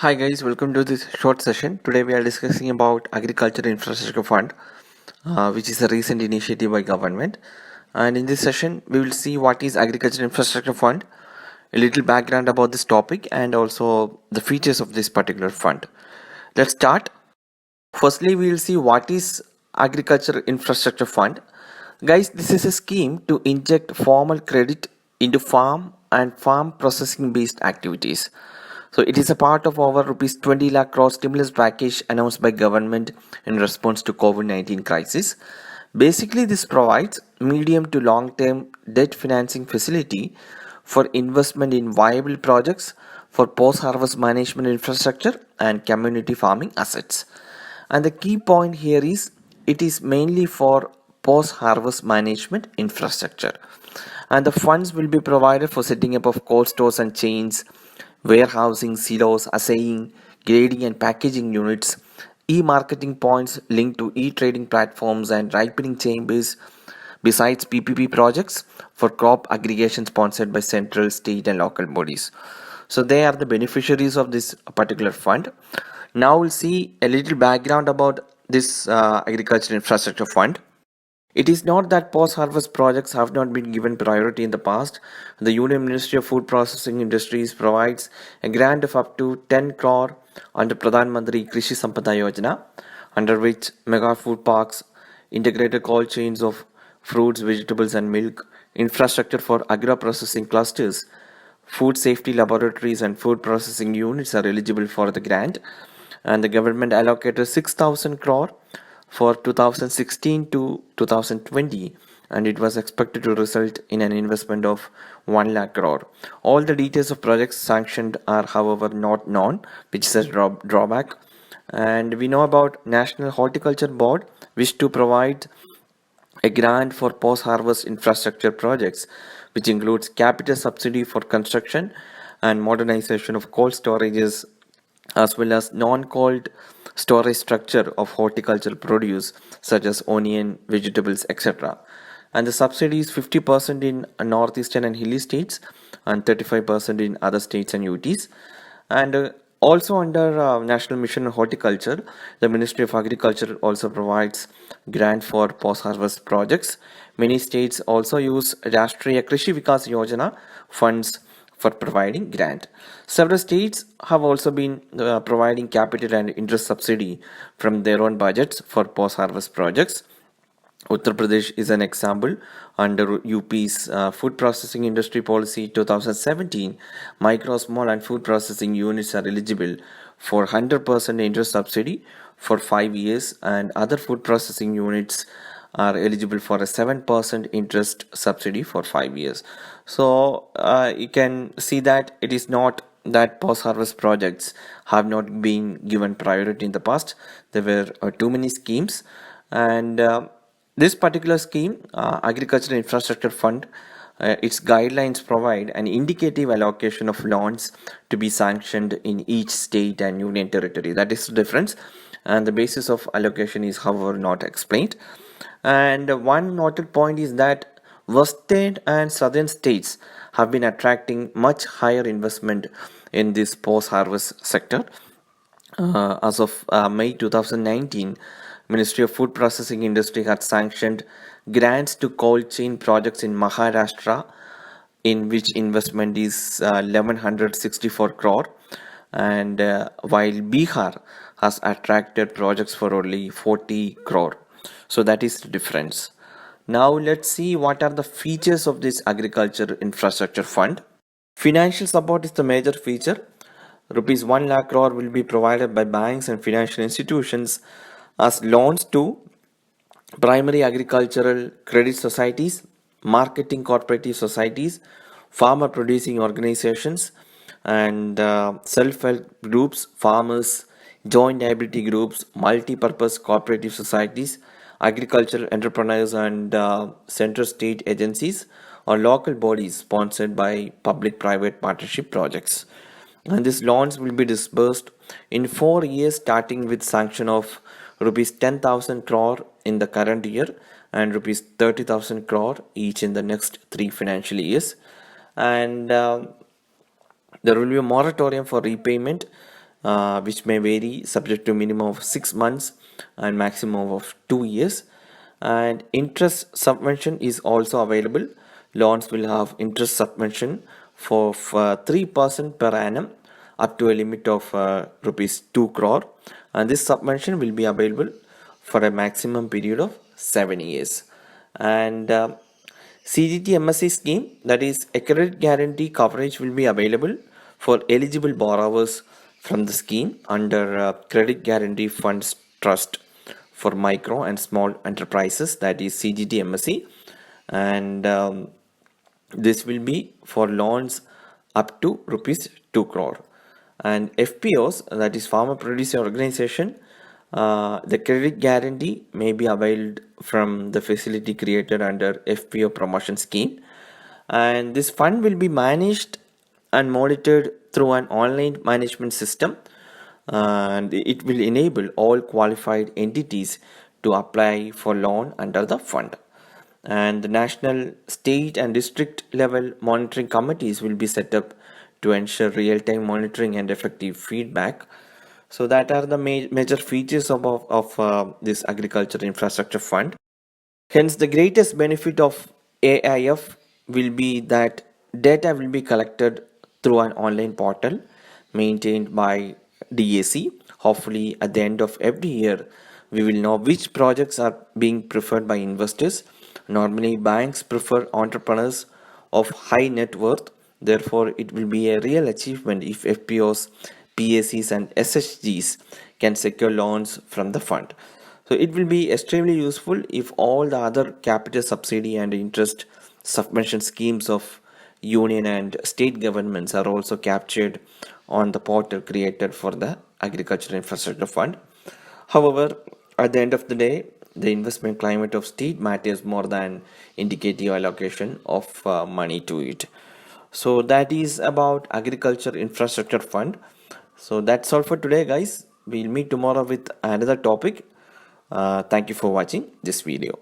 Hi guys, welcome to this short session. Today we are discussing about Agriculture Infrastructure Fund, which is a recent initiative by government. And in this session, we will see what is Agriculture Infrastructure Fund, a little background about this topic, and also the features of this particular fund. Let's start. Firstly, we will see what is Agriculture Infrastructure Fund. Guys, this is a scheme to inject formal credit into farm and farm processing based activities. So it is a part of our rupees 20 lakh crore stimulus package announced by government in response to COVID-19 crisis. Basically, this provides medium to long term debt financing facility for investment in viable projects for post harvest management infrastructure and community farming assets. And the key point here is it is mainly for post harvest management infrastructure. And the funds will be provided for setting up of cold stores and chains, warehousing, silos, assaying, grading and packaging units, e-marketing points linked to e-trading platforms and ripening chambers, besides PPP projects for crop aggregation sponsored by central, state and local bodies. So they are the beneficiaries of this particular fund. Now we'll see a little background about this agriculture infrastructure fund. It is not that post-harvest projects have not been given priority in the past. The Union Ministry of Food Processing Industries provides a grant of up to 10 crore under Pradhan Mantri Krishi Sampada Yojana, under which mega food parks, integrated cold chains of fruits, vegetables and milk, infrastructure for agro-processing clusters, food safety laboratories and food processing units are eligible for the grant, and the government allocated 6,000 crore for 2016 to 2020, and it was expected to result in an investment of 1 lakh crore. All the details of projects sanctioned are however not known, which is a drawback. And we know about National Horticulture Board wish to provide a grant for post-harvest infrastructure projects, which includes capital subsidy for construction and modernization of cold storages, as well as non-cold storage structure of horticultural produce such as onion, vegetables, etc. And the subsidy is 50% in northeastern and hilly states and 35% in other states and UTs. And also under National Mission on Horticulture, the Ministry of Agriculture also provides grant for post-harvest projects. Many states also use Rashtriya Krishi Vikas Yojana funds for providing grant. Several states have also been providing capital and interest subsidy from their own budgets for post-harvest projects. Uttar Pradesh is an example. Under UP's Food Processing Industry Policy 2017, micro, small, and food processing units are eligible for 100% interest subsidy for 5 years, and other food processing units are eligible for a 7% interest subsidy for 5 years. So you can see that it is not that post harvest projects have not been given priority in the past. There were too many schemes, and this particular scheme, Agricultural Infrastructure Fund, its guidelines provide an indicative allocation of loans to be sanctioned in each state and union territory. That is the difference, and the basis of allocation is, however, not explained. And one noted point is that western and southern states have been attracting much higher investment in this post-harvest sector. As of May 2019, Ministry of Food Processing Industry had sanctioned grants to cold chain projects in Maharashtra, in which investment is 1164 crore, and while Bihar has attracted projects for only 40 crore. So that is the difference. Now let's see what are the features of this agriculture infrastructure fund. Financial support is the major feature. Rupees 1 lakh crore will be provided by banks and financial institutions as loans to primary agricultural credit societies, marketing cooperative societies, farmer producing organizations, and self-help groups, farmers, joint liability groups, multi-purpose cooperative societies, agricultural entrepreneurs, and central state agencies or local bodies sponsored by public-private partnership projects. And these loans will be disbursed in 4 years, starting with sanction of rupees 10,000 crore in the current year and rupees 30,000 crore each in the next 3 financial years. And there will be a moratorium for repayment which may vary subject to minimum of 6 months and maximum of 2 years. And interest subvention is also available. Loans will have interest subvention for 3% per annum up to a limit of rupees 2 crore, and this subvention will be available for a maximum period of 7 years. And CGT MSc scheme, that is a credit guarantee coverage, will be available for eligible borrowers from the scheme under Credit Guarantee Funds Trust for Micro and Small Enterprises, that is CGT MSc. And this will be for loans up to rupees 2 crore. And FPOs, that is Farmer Producer Organization, the credit guarantee may be availed from the facility created under FPO promotion scheme. And this fund will be managed and monitored through an online management system, and it will enable all qualified entities to apply for loan under the fund. And the national, state and district level monitoring committees will be set up to ensure real-time monitoring and effective feedback. So that are the major features of this agriculture infrastructure fund. Hence, the greatest benefit of AIF will be that data will be collected through an online portal maintained by DAC. Hopefully, at the end of every year, we will know which projects are being preferred by investors. Normally, banks prefer entrepreneurs of high net worth. Therefore, it will be a real achievement if FPOs, PACs, and SHGs can secure loans from the fund. So it will be extremely useful if all the other capital subsidy and interest subvention schemes of union and state governments are also captured on the portal created for the Agriculture Infrastructure Fund. However, at the end of the day, the investment climate of state matters more than indicative allocation of money to it. So that is about Agriculture Infrastructure Fund. So that's all for today, guys. We'll meet tomorrow with another topic. Thank you for watching this video.